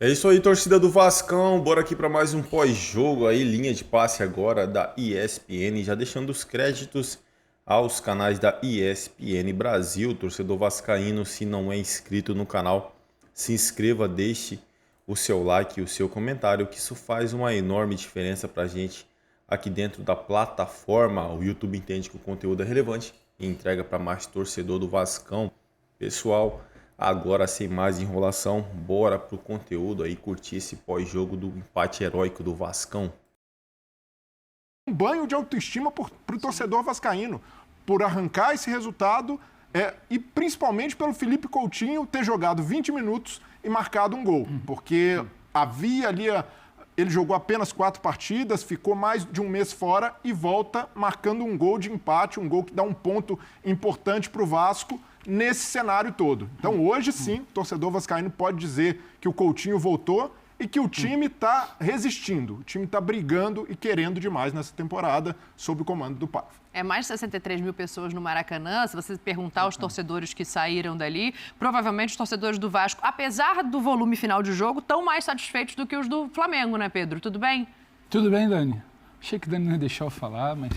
É isso aí, torcida do Vascão. Bora aqui para mais um pós-jogo aí, linha de passe agora da ESPN, já deixando os créditos aos canais da ESPN Brasil. Torcedor vascaíno, se não é inscrito no canal, se inscreva, deixe o seu like e o seu comentário, que isso faz uma enorme diferença para a gente aqui dentro da plataforma. O YouTube entende que o conteúdo é relevante e entrega para mais torcedor do Vascão. Pessoal, agora, sem mais enrolação, bora pro conteúdo aí, curtir esse pós-jogo do empate heróico do Vascão. Um banho de autoestima para o torcedor vascaíno, por arrancar esse resultado e principalmente pelo Felipe Coutinho ter jogado 20 minutos e marcado um gol, porque havia ali... Ele jogou apenas 4 partidas, ficou mais de um mês fora e volta marcando um gol de empate, um gol que dá um ponto importante para o Vasco nesse cenário todo. Então, hoje sim, o torcedor vascaíno pode dizer que o Coutinho voltou e que o time está resistindo, o time está brigando e querendo demais nessa temporada sob o comando do Paiva. É mais de 63 mil pessoas no Maracanã. Se você perguntar aos torcedores que saíram dali, provavelmente os torcedores do Vasco, apesar do volume final de jogo, estão mais satisfeitos do que os do Flamengo, né, Pedro? Tudo bem? Tudo bem, Dani? Achei que a Dani não ia deixar eu falar, mas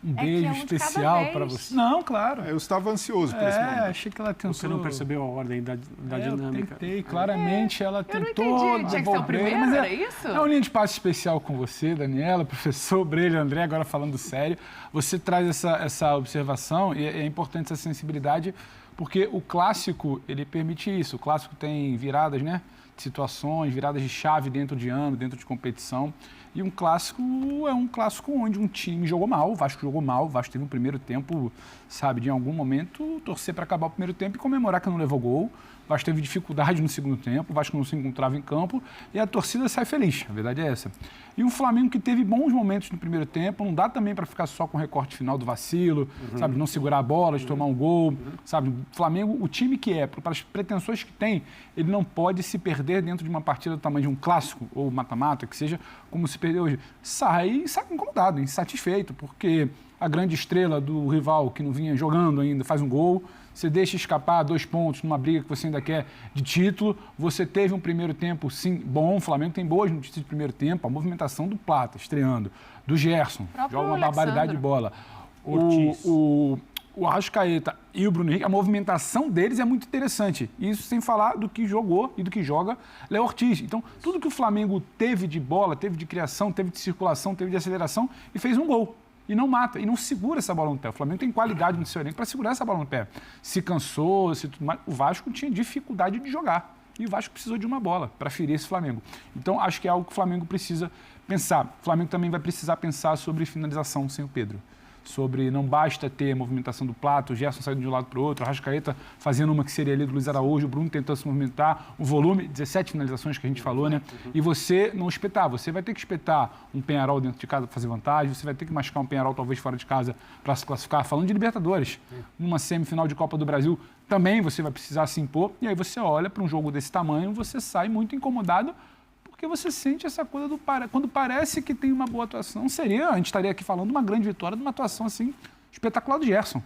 um beijo um de cada especial vez. para você. Não, claro. Eu estava ansioso por esse momento. Achei que ela tentou... Você não percebeu a ordem da dinâmica? Eu tentei, claramente ela eu não tentou entendi. Tinha que ser o devolver, primeiro, mas era isso? É um linha de passe especial com você, Daniela, professor Brelho, André, agora falando sério. Você traz essa observação e é importante essa sensibilidade, porque o clássico, ele permite isso. O clássico tem viradas, né? De situações, viradas de chave dentro de ano, dentro de competição. E um clássico é um clássico onde um time jogou mal, o Vasco jogou mal, o Vasco teve um primeiro tempo, sabe, de em algum momento torcer para acabar o primeiro tempo e comemorar que não levou gol. O Vasco teve dificuldade no segundo tempo, o Vasco não se encontrava em campo e a torcida sai feliz, a verdade é essa. E um Flamengo que teve bons momentos no primeiro tempo, não dá também para ficar só com o recorte final do vacilo, sabe, de não segurar a bola, de tomar um gol, sabe. O Flamengo, o time que é, para as pretensões que tem, ele não pode se perder dentro de uma partida do tamanho de um clássico ou mata-mata, que seja como se perdeu hoje. Sai incomodado, insatisfeito, porque a grande estrela do rival que não vinha jogando ainda faz um gol, você deixa escapar 2 pontos numa briga que você ainda quer de título, você teve um primeiro tempo, sim, bom, o Flamengo tem boas notícias de primeiro tempo, a movimentação do Plata, estreando, do Gerson, joga uma barbaridade de bola. O Arrascaeta e o Bruno Henrique, a movimentação deles é muito interessante. Isso sem falar do que jogou e do que joga Léo Ortiz. Então, tudo que o Flamengo teve de bola, teve de criação, teve de circulação, teve de aceleração e fez um gol. E não mata, e não segura essa bola no pé. O Flamengo tem qualidade no seu elenco para segurar essa bola no pé. Se cansou, se tudo mais. O Vasco tinha dificuldade de jogar. E o Vasco precisou de uma bola para ferir esse Flamengo. Então, acho que é algo que o Flamengo precisa pensar. O Flamengo também vai precisar pensar sobre finalização sem o Pedro. Sobre não basta ter movimentação do Plata, o Gerson saindo de um lado para o outro, a Arrascaeta fazendo uma que seria ali do Luiz Araújo, o Bruno tentando se movimentar, o volume, 17 finalizações que a gente falou, né? E você não espetar, você vai ter que espetar um Penharol dentro de casa para fazer vantagem, você vai ter que machucar um Penharol talvez fora de casa para se classificar, falando de Libertadores. Numa semifinal de Copa do Brasil também você vai precisar se impor, e aí você olha para um jogo desse tamanho, você sai muito incomodado, porque você sente essa coisa quando parece que tem uma boa atuação, a gente estaria aqui falando de uma grande vitória, de uma atuação assim espetacular do Gerson,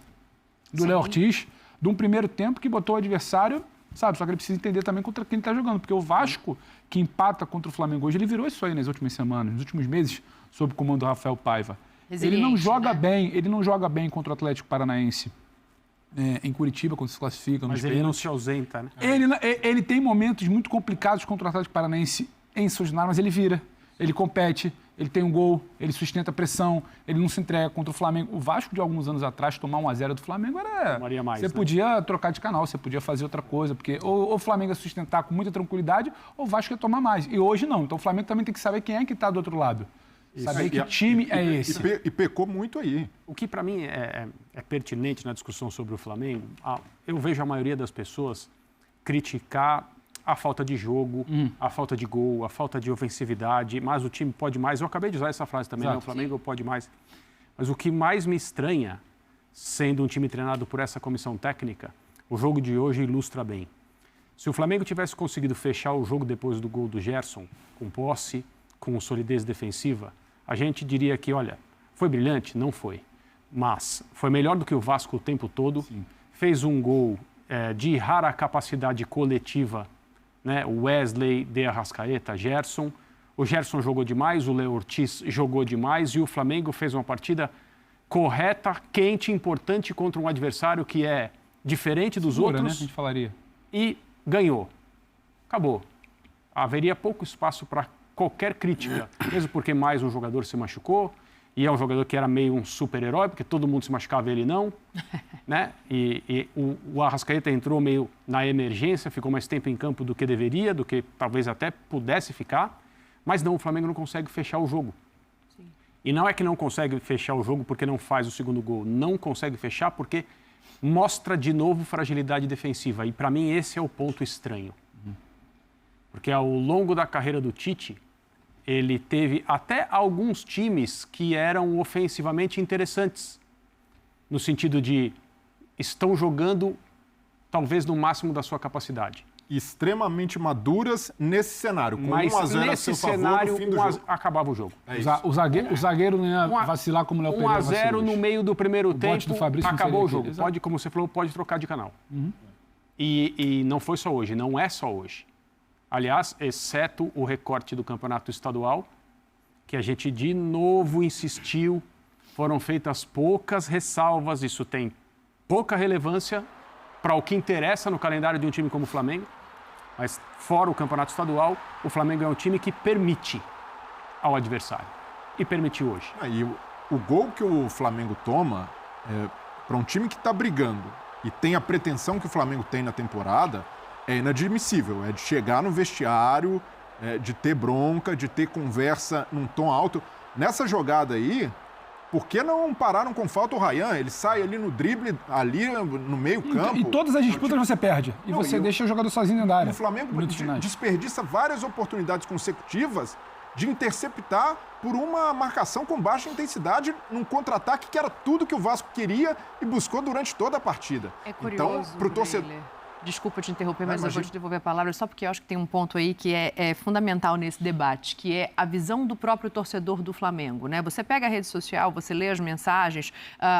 do Léo Ortiz, de um primeiro tempo que botou o adversário, sabe, só que ele precisa entender também contra quem ele está jogando, porque o Vasco, que empata contra o Flamengo hoje, ele virou isso aí nas últimas semanas, nos últimos meses, sob o comando do Rafael Paiva. Ele não joga bem, ele não joga bem contra o Atlético Paranaense. Em Curitiba, quando se classifica. Mas ele não se ausenta, né? Ele tem momentos muito complicados contra o Atlético Paranaense em São Januário, mas ele vira, ele compete, ele tem um gol, ele sustenta a pressão, ele não se entrega contra o Flamengo. O Vasco, de alguns anos atrás, tomar 1-0 do Flamengo era... Você podia trocar de canal, você podia fazer outra coisa, porque ou o Flamengo ia sustentar com muita tranquilidade, ou o Vasco ia tomar mais. E hoje não. Então o Flamengo também tem que saber quem é que está do outro lado. Isso. Saber que time é esse. E pecou muito aí. O que, para mim, é pertinente na discussão sobre o Flamengo, eu vejo a maioria das pessoas criticar a falta de jogo, a falta de gol, a falta de ofensividade, mas o time pode mais. Eu acabei de usar essa frase também, né? O Flamengo pode mais. Mas o que mais me estranha, sendo um time treinado por essa comissão técnica, o jogo de hoje ilustra bem. Se o Flamengo tivesse conseguido fechar o jogo depois do gol do Gerson, com posse, com solidez defensiva, a gente diria que, olha, foi brilhante? Não foi. Mas foi melhor do que o Vasco o tempo todo. Sim. Fez um gol de rara capacidade coletiva né? O Wesley, De Arrascaeta, Gerson. O Gerson jogou demais, o Léo Ortiz jogou demais e o Flamengo fez uma partida correta, quente, importante contra um adversário que é diferente dos Segura, outros. né? A gente falaria. E ganhou. Acabou. Haveria pouco espaço para qualquer crítica, mesmo porque mais um jogador se machucou, e é um jogador que era meio um super-herói, porque todo mundo se machucava e ele não. Né? E o Arrascaeta entrou meio na emergência, ficou mais tempo em campo do que deveria, do que talvez até pudesse ficar. Mas não, o Flamengo não consegue fechar o jogo. Sim. E não é que não consegue fechar o jogo porque não faz o segundo gol. Não consegue fechar porque mostra de novo fragilidade defensiva. E para mim esse é o ponto estranho. Porque ao longo da carreira do Tite, ele teve até alguns times que eram ofensivamente interessantes. No sentido de estão jogando talvez no máximo da sua capacidade. Extremamente maduras nesse cenário. Com Mas 1-0 a seu favor no fim do jogo. Acabava o jogo. É isso. O zagueiro não ia vacilar como o Léo Pereira 1-0 no meio do primeiro tempo, do Fabrício acabou o aquele, jogo. Pode, como você falou, pode trocar de canal. E não foi só hoje, não é só hoje. Aliás, exceto o recorte do campeonato estadual, que a gente de novo insistiu, foram feitas poucas ressalvas, isso tem pouca relevância para o que interessa no calendário de um time como o Flamengo, mas fora o campeonato estadual, o Flamengo é um time que permite ao adversário. E permitiu hoje. E o gol que o Flamengo toma, para um time que está brigando e tem a pretensão que o Flamengo tem na temporada, é inadmissível. É de chegar no vestiário, de ter bronca, de ter conversa num tom alto. Nessa jogada aí, por que não pararam com falta o Ryan? Ele sai ali no drible, ali no meio campo. E todas as disputas você perde. E você deixa o jogador sozinho dentro da área. O Flamengo desperdiça várias oportunidades consecutivas de interceptar por uma marcação com baixa intensidade num contra-ataque que era tudo que o Vasco queria e buscou durante toda a partida. É curioso, então, pro torcedor... Desculpa te interromper, mas eu vou te devolver a palavra só porque eu acho que tem um ponto aí que é fundamental nesse debate, que é a visão do próprio torcedor do Flamengo, né? Você pega a rede social, você lê as mensagens,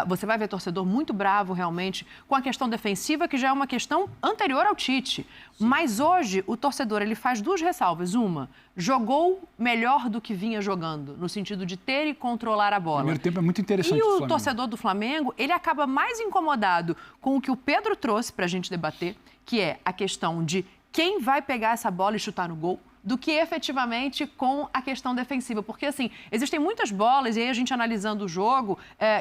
você vai ver torcedor muito bravo realmente com a questão defensiva, que já é uma questão anterior ao Tite. Sim. Mas hoje o torcedor ele faz duas ressalvas. Uma, jogou melhor do que vinha jogando, no sentido de ter e controlar a bola. O primeiro tempo é muito interessante. E o torcedor do Flamengo, ele acaba mais incomodado com o que o Pedro trouxe para a gente debater, que é a questão de quem vai pegar essa bola e chutar no gol, do que efetivamente com a questão defensiva. Porque, assim, existem muitas bolas, e aí a gente analisando o jogo,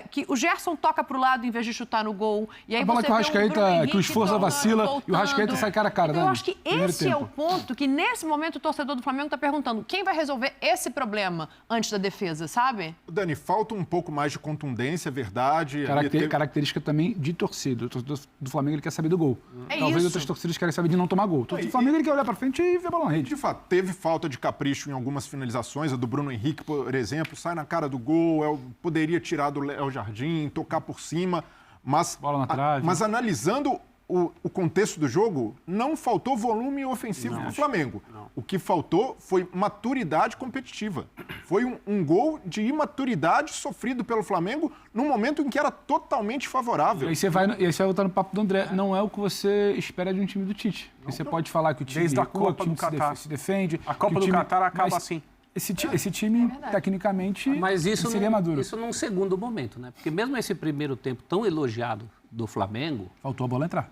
que o Gerson toca para o lado em vez de chutar no gol. E aí a bola você que o Arrascaeta, que o esforço vacila voltando. E o Arrascaeta sai cara a cara. Então, eu acho que esse é o ponto que, nesse momento, o torcedor do Flamengo está perguntando quem vai resolver esse problema antes da defesa, sabe? Dani, falta um pouco mais de contundência, verdade. Característica também de torcida. O torcedor do Flamengo ele quer saber do gol. Talvez isso. Outras torcidas querem saber de não tomar gol. O torcedor do Flamengo ele quer olhar para frente e ver a bola na rede. De fato, teve falta de capricho em algumas finalizações. A do Bruno Henrique, por exemplo, sai na cara do gol, poderia tirar do Léo Jardim, tocar por cima, mas, bola na trave. Mas analisando o contexto do jogo, não faltou volume ofensivo para o Flamengo. Não. O que faltou foi maturidade competitiva. Foi um gol de imaturidade sofrido pelo Flamengo num momento em que era totalmente favorável. E aí você vai voltar no papo do André. Não é o que você espera de um time do Tite. Você pode falar que o time desde a Copa do Catar se defende. A Copa do Catar acaba assim. Esse time, tecnicamente, mas isso seria maduro. Isso num segundo momento, né? Porque mesmo esse primeiro tempo tão elogiado do Flamengo... Faltou a bola entrar.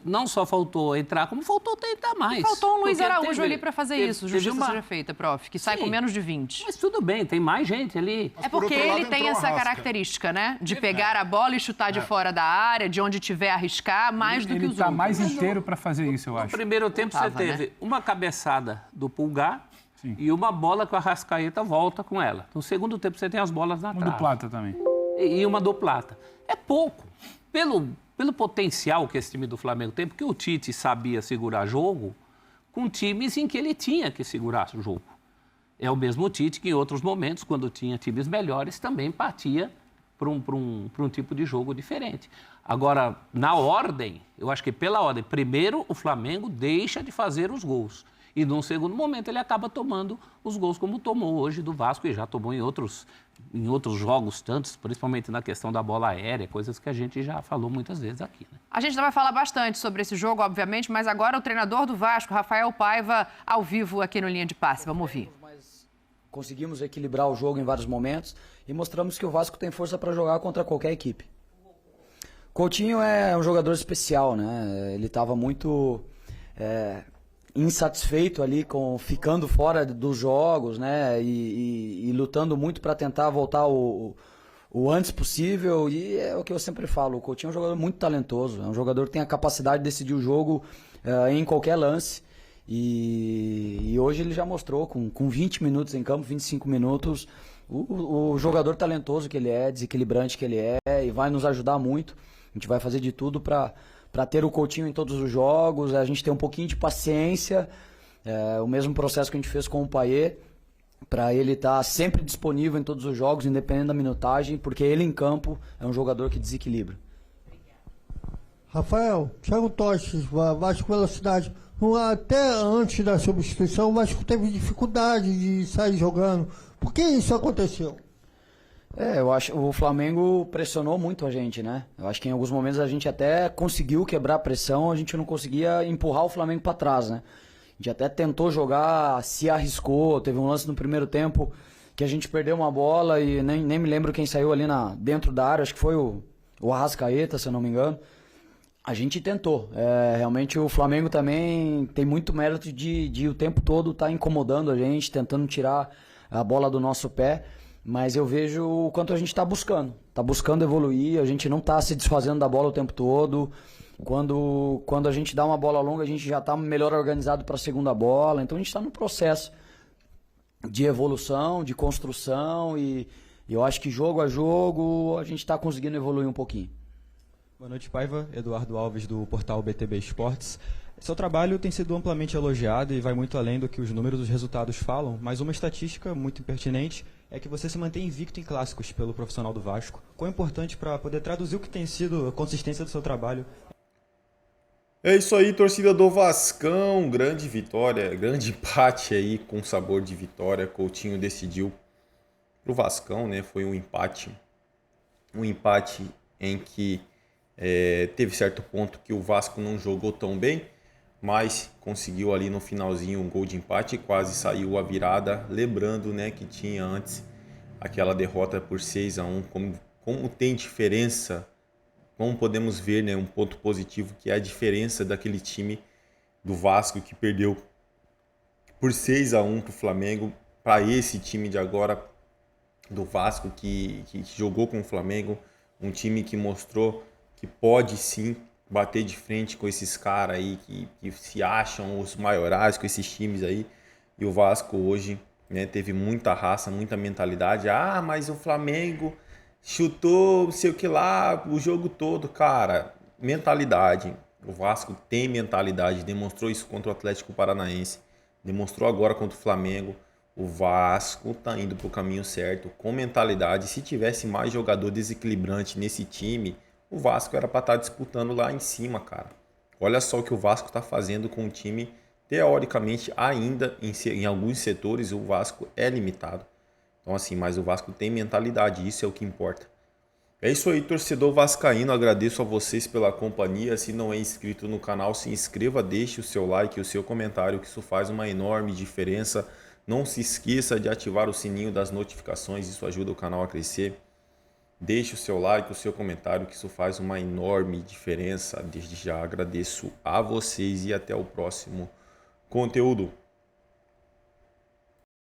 Não só faltou entrar, como faltou tentar mais. Faltou um Luiz Araújo ali para fazer isso, justiça seja feita, prof, que sai com menos de 20. Mas tudo bem, tem mais gente ali. É porque ele tem essa característica, né? De pegar a bola e chutar de fora da área, de onde tiver arriscar, mais do que os outros. Ele está mais inteiro para fazer isso, eu acho. No primeiro tempo você teve uma cabeçada do Pulgar, sim, e uma bola que o Arrascaeta volta com ela. No segundo tempo você tem as bolas na trave. Uma do Plata também. E uma do Plata. É pouco. Pelo potencial que esse time do Flamengo tem, porque o Tite sabia segurar jogo com times em que ele tinha que segurar o jogo. É o mesmo Tite que em outros momentos, quando tinha times melhores, também partia para um tipo de jogo diferente. Agora, na ordem, eu acho que pela ordem, primeiro o Flamengo deixa de fazer os gols. E num segundo momento ele acaba tomando os gols como tomou hoje do Vasco e já tomou em outros jogos tantos, principalmente na questão da bola aérea, coisas que a gente já falou muitas vezes aqui, né? A gente vai falar bastante sobre esse jogo, obviamente, mas agora o treinador do Vasco, Rafael Paiva, ao vivo aqui no Linha de Passe. Vamos ouvir. Conseguimos equilibrar o jogo em vários momentos e mostramos que o Vasco tem força para jogar contra qualquer equipe. Coutinho é um jogador especial, né? Ele estava muito insatisfeito ali ficando fora dos jogos, né? E lutando muito para tentar voltar o antes possível. E é o que eu sempre falo, o Coutinho é um jogador muito talentoso, é um jogador que tem a capacidade de decidir o jogo em qualquer lance. E hoje ele já mostrou, com 20 minutos em campo, 25 minutos, o jogador talentoso que ele é, desequilibrante que ele é, e vai nos ajudar muito. A gente vai fazer de tudo para ter o Coutinho em todos os jogos, a gente ter um pouquinho de paciência, o mesmo processo que a gente fez com o Payet, para ele estar sempre disponível em todos os jogos, independente da minutagem, porque ele em campo é um jogador que desequilibra. Rafael, Thiago Toches, Vasco Velocidade. Até antes da substituição, o Vasco teve dificuldade de sair jogando. Por que isso aconteceu? Eu acho que o Flamengo pressionou muito a gente, né? Eu acho que em alguns momentos a gente até conseguiu quebrar a pressão, a gente não conseguia empurrar o Flamengo para trás, né? A gente até tentou jogar, se arriscou, teve um lance no primeiro tempo que a gente perdeu uma bola e nem me lembro quem saiu ali dentro da área, acho que foi o Arrascaeta, se eu não me engano. A gente tentou. Realmente o Flamengo também tem muito mérito de o tempo todo estar incomodando a gente, tentando tirar a bola do nosso pé, mas eu vejo o quanto a gente está buscando. Está buscando evoluir, a gente não está se desfazendo da bola o tempo todo. Quando a gente dá uma bola longa, a gente já está melhor organizado para a segunda bola. Então a gente está no processo de evolução, de construção e eu acho que jogo a jogo a gente está conseguindo evoluir um pouquinho. Boa noite, Paiva. Eduardo Alves, do portal BTB Esportes. Seu trabalho tem sido amplamente elogiado e vai muito além do que os números dos resultados falam, mas uma estatística muito pertinente é que você se mantém invicto em clássicos pelo profissional do Vasco. Quão importante para poder traduzir o que tem sido a consistência do seu trabalho? É isso aí, torcida do Vascão. Grande vitória, grande empate aí com sabor de vitória. Coutinho decidiu pro Vascão, né? Foi um empate em que teve certo ponto que o Vasco não jogou tão bem, mas conseguiu ali no finalzinho um gol de empate e quase saiu a virada, lembrando, né, que tinha antes aquela derrota por 6-1, como tem diferença, como podemos ver, né, um ponto positivo que é a diferença daquele time do Vasco que perdeu por 6-1 para o Flamengo, para esse time de agora do Vasco que jogou com o Flamengo, um time que mostrou que pode sim bater de frente com esses caras aí que se acham os maiorais, com esses times aí. E o Vasco hoje, né, teve muita raça, muita mentalidade. Ah, mas o Flamengo chutou não sei o que lá o jogo todo. Cara, mentalidade. O Vasco tem mentalidade, demonstrou isso contra o Atlético Paranaense, demonstrou agora contra o Flamengo. O Vasco tá indo pro caminho certo, com mentalidade. Se tivesse mais jogador desequilibrante nesse time, o Vasco era para estar disputando lá em cima, cara. Olha só o que o Vasco está fazendo com o time. Teoricamente, ainda em alguns setores, o Vasco é limitado. Então, assim, mas o Vasco tem mentalidade, isso é o que importa. É isso aí, torcedor vascaíno. Agradeço a vocês pela companhia. Se não é inscrito no canal, se inscreva, deixe o seu like, o seu comentário, que isso faz uma enorme diferença. Não se esqueça de ativar o sininho das notificações, isso ajuda o canal a crescer. Deixe o seu like, o seu comentário, que isso faz uma enorme diferença. Desde já agradeço a vocês e até o próximo conteúdo.